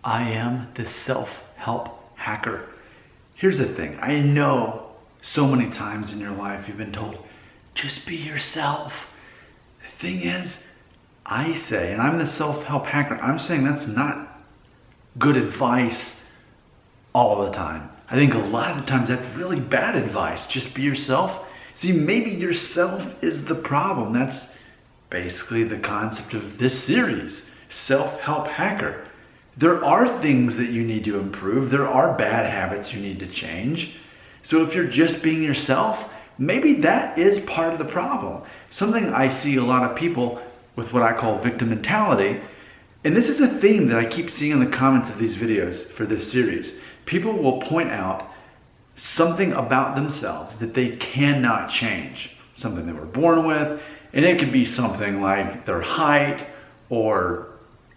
I am the self-help hacker. Here's the thing. I know so many times in your life you've been told, just be yourself. The thing is, I say, and I'm the self-help hacker, I'm saying that's not good advice all the time. I think a lot of the times that's really bad advice. Just be yourself. See, maybe yourself is the problem. That's basically the concept of this series, Self-Help Hacker. There are things that you need to improve. There are bad habits you need to change. So if you're just being yourself, maybe that is part of the problem. Something I see a lot of people with what I call victim mentality, and this is a theme that I keep seeing in the comments of these videos for this series. People will point out something about themselves that they cannot change, something they were born with, and it could be something like their height or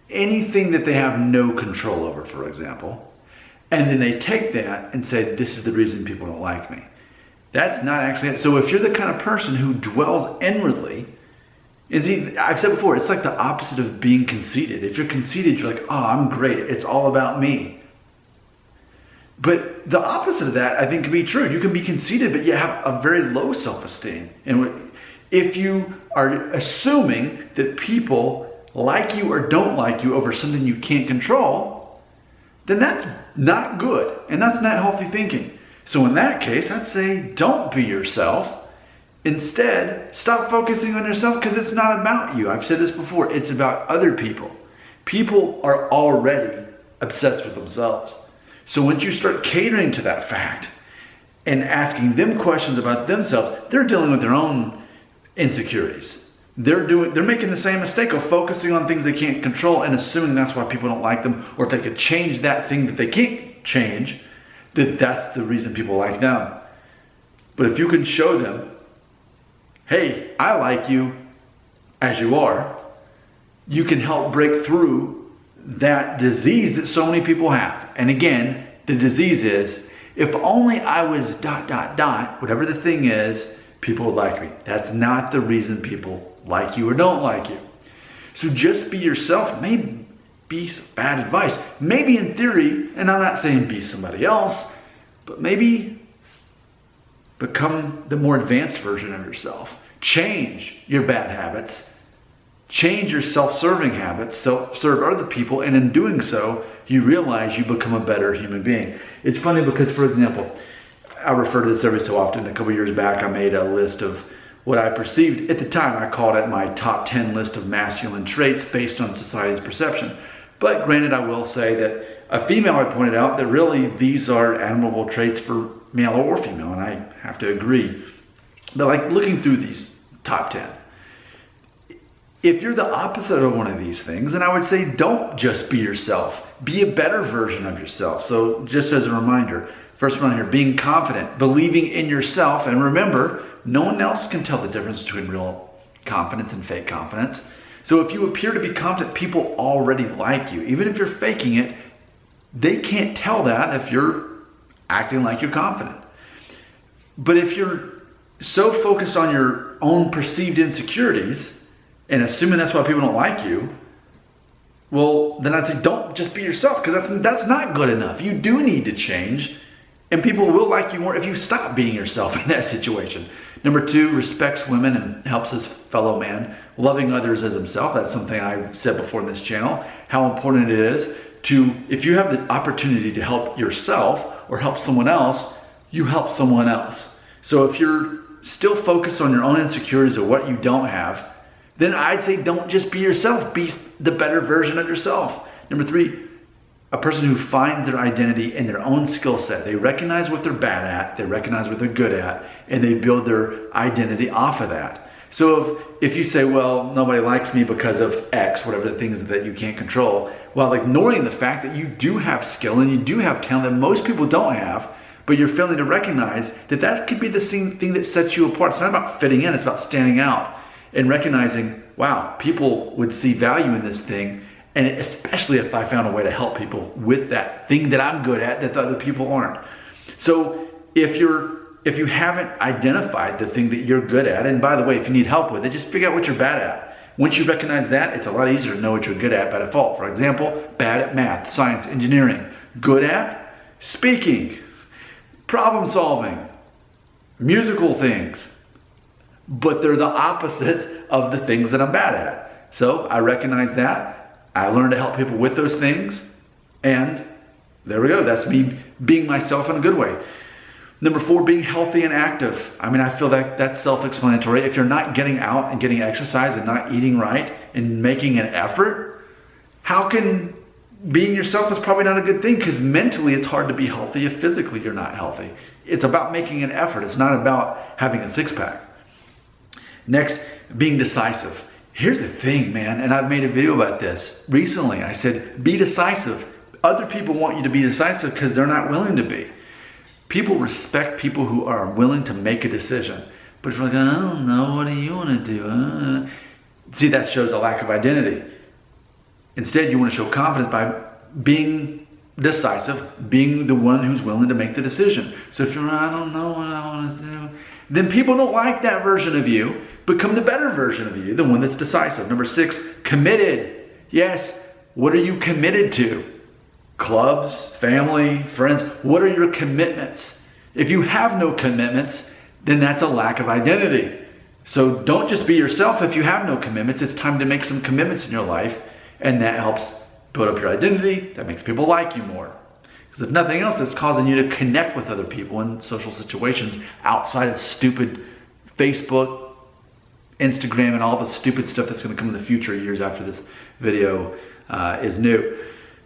anything that they have no control over, for example. And then they take that and say, this is the reason people don't like me. That's not actually it. So if you're the kind of person who dwells inwardly, I've said before, it's like the opposite of being conceited. If you're conceited, you're like, oh, I'm great. It's all about me. But the opposite of that, I think, can be true. You can be conceited, but you have a very low self-esteem. And if you are assuming that people like you or don't like you over something you can't control, then that's not good. And that's not healthy thinking. So in that case, I'd say don't be yourself. Instead, stop focusing on yourself because it's not about you. I've said this before. It's about other people. People are already obsessed with themselves. So once you start catering to that fact and asking them questions about themselves, they're dealing with their own insecurities. They're making the same mistake of focusing on things they can't control and assuming that's why people don't like them, or if they could change that thing that they can't change, that's the reason people like them. But if you can show them, hey, I like you as you are, you can help break through that disease that so many people have. And again, the disease is, if only I was ... whatever the thing is, people would like me. That's not the reason people like you or don't like you. So just be yourself may be bad advice. Maybe in theory, and I'm not saying be somebody else, but maybe become the more advanced version of yourself. Change your bad habits. Change your self-serving habits, serve other people, and in doing so, you realize you become a better human being. It's funny because, for example, I refer to this every so often. A couple years back, I made a list of what I perceived, at the time, I called it my top 10 list of masculine traits based on society's perception. But granted, I will say that a female, I pointed out that really these are admirable traits for male or female, and I have to agree. But like looking through these top 10, if you're the opposite of one of these things, then I would say don't just be yourself. Be a better version of yourself. So just as a reminder, first one here, being confident, believing in yourself. And remember, no one else can tell the difference between real confidence and fake confidence. So if you appear to be confident, people already like you. Even if you're faking it, they can't tell that if you're acting like you're confident. But if you're so focused on your own perceived insecurities, and assuming that's why people don't like you, well, then I'd say don't just be yourself, because that's not good enough. You do need to change, and people will like you more if you stop being yourself in that situation. Number 2, respects women and helps his fellow man, loving others as himself. That's something I've said before in this channel, how important it is to, if you have the opportunity to help yourself or help someone else, you help someone else. So if you're still focused on your own insecurities or what you don't have, then I'd say don't just be yourself, be the better version of yourself. Number 3, a person who finds their identity in their own skill set. They recognize what they're bad at, they recognize what they're good at, and they build their identity off of that. So if you say, well, nobody likes me because of X, whatever the things that you can't control, while ignoring the fact that you do have skill and you do have talent that most people don't have, but you're failing to recognize that that could be the same thing that sets you apart. It's not about fitting in, it's about standing out and recognizing, wow, people would see value in this thing, and especially if I found a way to help people with that thing that I'm good at that the other people aren't. So if you haven't identified the thing that you're good at, and by the way, if you need help with it, just figure out what you're bad at. Once you recognize that, it's a lot easier to know what you're good at by default. For example, bad at math, science, engineering. Good at speaking, problem solving, musical things. But they're the opposite of the things that I'm bad at. So I recognize that. I learn to help people with those things. And there we go. That's me being myself in a good way. Number 4, being healthy and active. I mean, I feel that that's self-explanatory. If you're not getting out and getting exercise and not eating right and making an effort, how can being yourself is probably not a good thing, because mentally it's hard to be healthy if physically you're not healthy. It's about making an effort. It's not about having a six-pack. Next, being decisive. Here's the thing, man, and I've made a video about this recently. I said, be decisive. Other people want you to be decisive because they're not willing to be. People respect people who are willing to make a decision. But if you're like, I don't know, what do you want to do? See, that shows a lack of identity. Instead, you want to show confidence by being decisive, being the one who's willing to make the decision. So if you're, I don't know what I want to do, then people don't like that version of you. Become the better version of you, the one that's decisive. Number 6, committed. Yes, what are you committed to? Clubs, family, friends, what are your commitments? If you have no commitments, then that's a lack of identity. So don't just be yourself if you have no commitments. It's time to make some commitments in your life, and that helps build up your identity. That makes people like you more. Because if nothing else, it's causing you to connect with other people in social situations outside of stupid Facebook, Instagram, and all the stupid stuff that's going to come in the future years after this video is new.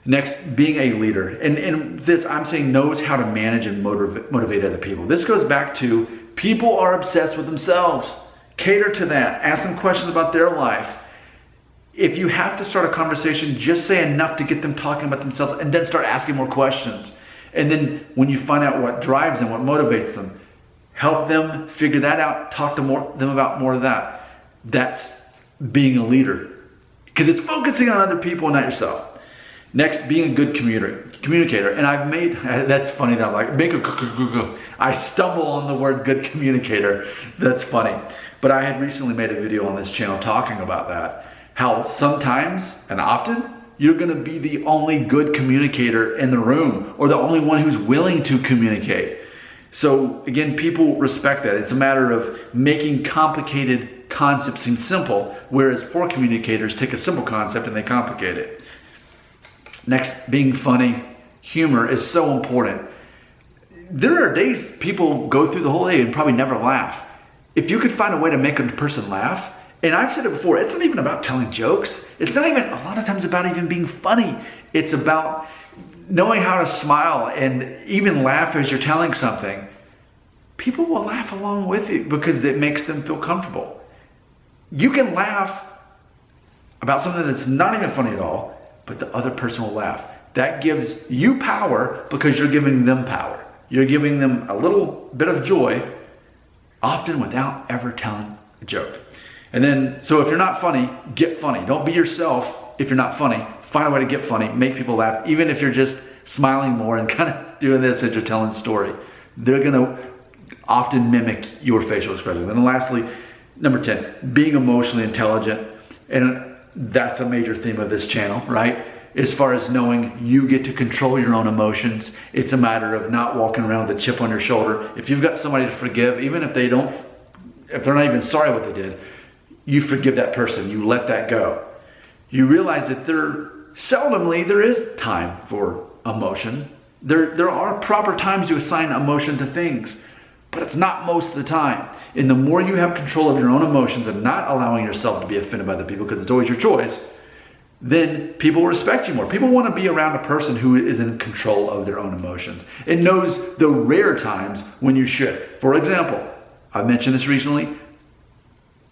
Next, being a leader. And this, I'm saying, knows how to manage and motivate other people. This goes back to people are obsessed with themselves. Cater to that. Ask them questions about their life. If you have to start a conversation, just say enough to get them talking about themselves, and then start asking more questions. And then when you find out what drives them, what motivates them, help them figure that out. Talk to them about more of that. That's being a leader, because it's focusing on other people and not yourself. Next, being a good communicator. And I've made, that's funny that I'm like, I stumble on the word good communicator. That's funny. But I had recently made a video on this channel talking about that. How sometimes and often you're going to be the only good communicator in the room, or the only one who's willing to communicate. So again, people respect that. It's a matter of making complicated concepts seem simple, whereas poor communicators take a simple concept and they complicate it. Next, being funny. Humor is so important. There are days people go through the whole day and probably never laugh. If you could find a way to make a person laugh, and I've said it before, it's not even about telling jokes. It's not even, a lot of times, about even being funny. It's about knowing how to smile and even laugh as you're telling something. People will laugh along with you because it makes them feel comfortable. You can laugh about something that's not even funny at all, but the other person will laugh. That gives you power because you're giving them power. You're giving them a little bit of joy, often without ever telling a joke. And then, so if you're not funny, get funny. Don't be yourself if you're not funny. Find a way to get funny, make people laugh, even if you're just smiling more and kind of doing this as you're telling a story. They're gonna often mimic your facial expression. And then lastly, number 10, being emotionally intelligent. And that's a major theme of this channel, right? As far as knowing you get to control your own emotions. It's a matter of not walking around with a chip on your shoulder. If you've got somebody to forgive, even if they're not even sorry what they did, you forgive that person, you let that go. You realize that seldomly there is time for emotion. There are proper times to assign emotion to things, but it's not most of the time. And the more you have control of your own emotions and not allowing yourself to be offended by the people, because it's always your choice, then people respect you more. People want to be around a person who is in control of their own emotions and knows the rare times when you should. For example, I mentioned this recently.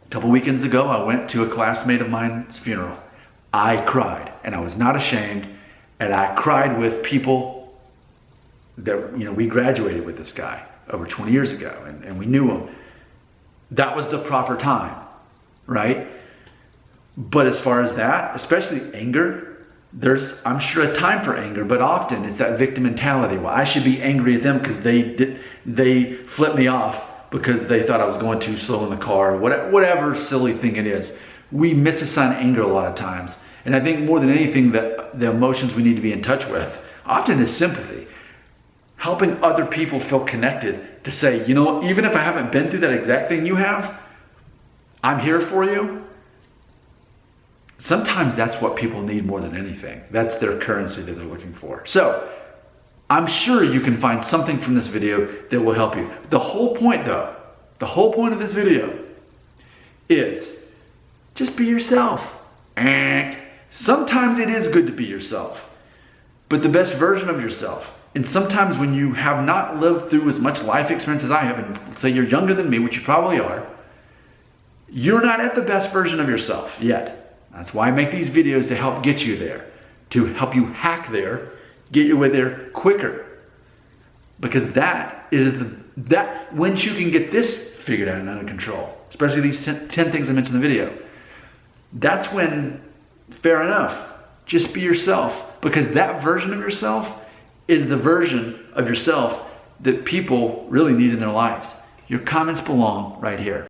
A couple weekends ago, I went to a classmate of mine's funeral. I cried, and I was not ashamed, and I cried with people that, we graduated with this guy over 20 years ago, and we knew him. That was the proper time, right? But as far as that, especially anger, there's, I'm sure, a time for anger, but often it's that victim mentality. Well, I should be angry at them because they flipped me off because they thought I was going too slow in the car, whatever silly thing it is. we misassign anger a lot of times. And I think more than anything, that the emotions we need to be in touch with often is sympathy. Helping other people feel connected to say, you know, even if I haven't been through that exact thing you have, I'm here for you. Sometimes that's what people need more than anything. That's their currency that they're looking for. So I'm sure you can find something from this video that will help you. The whole point though, the whole point of this video is just be yourself. Sometimes it is good to be yourself, but the best version of yourself. And sometimes when you have not lived through as much life experience as I have, and say you're younger than me, which you probably are, you're not at the best version of yourself yet. That's why I make these videos, to help get you there, to help you hack there, get your way there quicker. Because that is once you can get this figured out and under control, especially these 10 things I mentioned in the video, that's when, fair enough, just be yourself. Because that version of yourself is the version of yourself that people really need in their lives. Your comments belong right here.